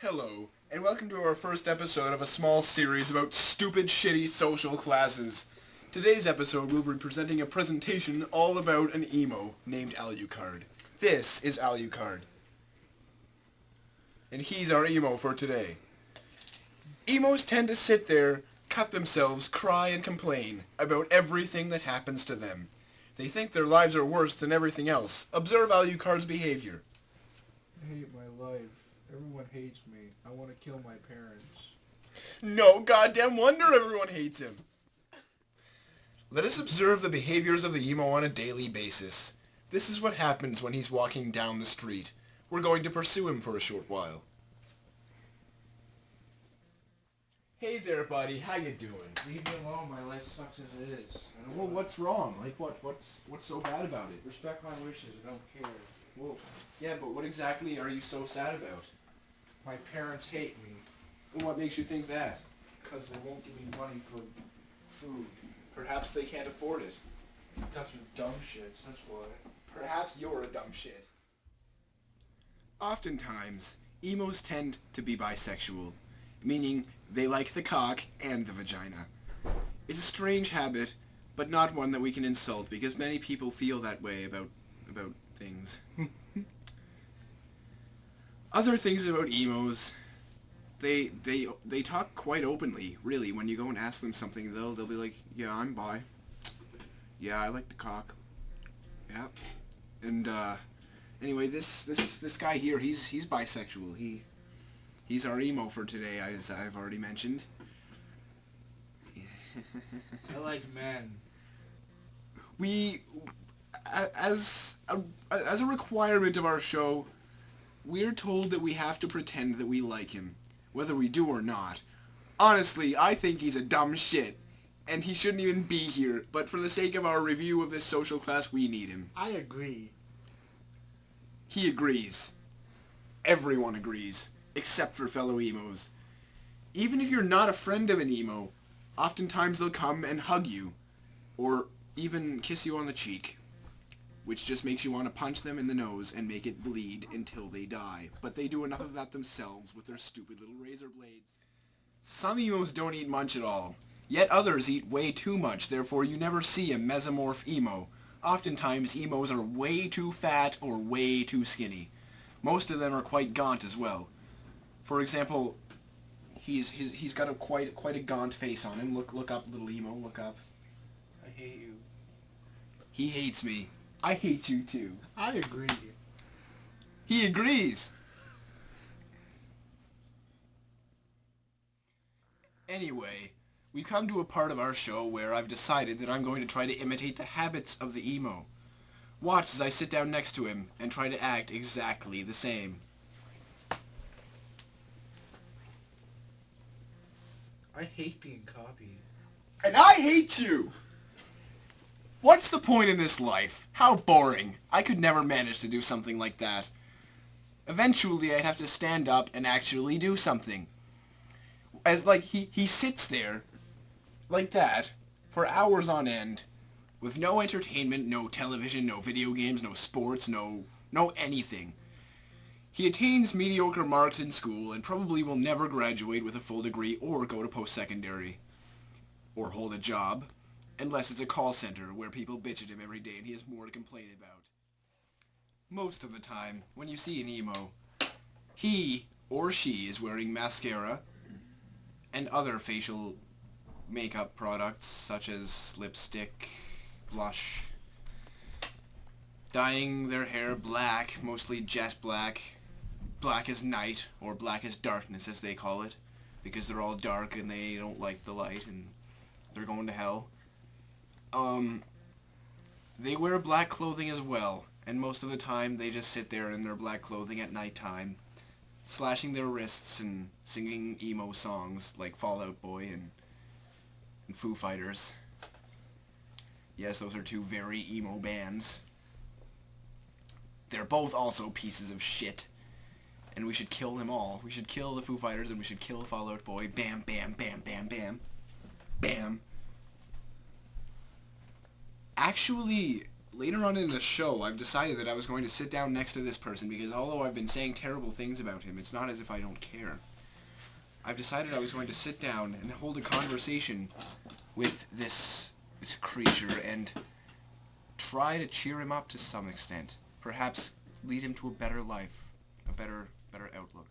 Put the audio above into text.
Hello, and welcome to our first episode of a small series about stupid, shitty social classes. Today's episode will be presenting a presentation all about an emo named Alucard. This is Alucard. And he's our emo for today. Emos tend to sit there, cut themselves, cry and complain about everything that happens to them. They think their lives are worse than everything else. Observe Alucard's behavior. I hate my life. Everyone hates me. I want to kill my parents. No goddamn wonder everyone hates him. Let us observe the behaviors of the emo on a daily basis. This is what happens when he's walking down the street. We're going to pursue him for a short while. Hey there, buddy. How you doing? Leave me alone. My life sucks as it is. I don't Well, want- what's wrong? Like, what's so bad about it? Respect my wishes. I don't care. Well, yeah, but what exactly are you so sad about? My parents hate me And what makes you think that? because they won't give me money for food. Perhaps they can't afford it. Because of dumb shits. That's why. Perhaps you're a dumb shit. Oftentimes, emos tend to be bisexual, meaning they like the cock and the vagina. It's a strange habit, but not one that we can insult because many people feel that way about things. Other things about emos, they talk quite openly, really. When you go and ask them something, they'll be like, yeah, I'm bi. Yeah, I like the cock. Yeah. And anyway, this guy here, he's bisexual. He's our emo for today, as I've already mentioned. I like men. We, as a requirement of our show, we're told that we have to pretend that we like him, whether we do or not. Honestly, I think he's a dumb shit, and he shouldn't even be here, but for the sake of our review of this social class, we need him. I agree. He agrees. Everyone agrees, except for fellow emos. Even if you're not a friend of an emo, oftentimes they'll come and hug you, or even kiss you on the cheek, which just makes you want to punch them in the nose and make it bleed until they die. But they do enough of that themselves with their stupid little razor blades. Some emos don't eat much at all, yet others eat way too much, therefore you never see a mesomorph emo. Oftentimes emos are way too fat or way too skinny. Most of them are quite gaunt as well. For example, he's got quite a gaunt face on him. Look up, little emo, look up. I hate you. He hates me. I hate you too. I agree. He agrees. Anyway, we've come to a part of our show where I've decided that I'm going to try to imitate the habits of the emo. Watch as I sit down next to him and try to act exactly the same. I hate being copied. And I hate you! What's the point in this life? How boring. I could never manage to do something like that. Eventually I'd have to stand up and actually do something. As like he sits there, like that, for hours on end, with no entertainment, no television, no video games, no sports, no anything. He attains mediocre marks in school and probably will never graduate with a full degree or go to post-secondary. Or hold a job. Unless it's a call center where people bitch at him every day and he has more to complain about. Most of the time, when you see an emo, he or she is wearing mascara and other facial makeup products such as lipstick, blush, dyeing their hair black, mostly jet black, black as night, or black as darkness as they call it, because they're all dark and they don't like the light and they're going to hell. They wear black clothing as well, and most of the time they just sit there in their black clothing at nighttime, slashing their wrists and singing emo songs like Fall Out Boy and Foo Fighters. Yes, those are two very emo bands. They're both also pieces of shit, and we should kill them all. We should kill the Foo Fighters and we should kill Fall Out Boy. Bam, bam, bam, bam, bam. Bam. Actually, later on in the show, I've decided that I was going to sit down next to this person because although I've been saying terrible things about him, it's not as if I don't care. I've decided I was going to sit down and hold a conversation with this creature and try to cheer him up to some extent. Perhaps lead him to a better life, a better outlook.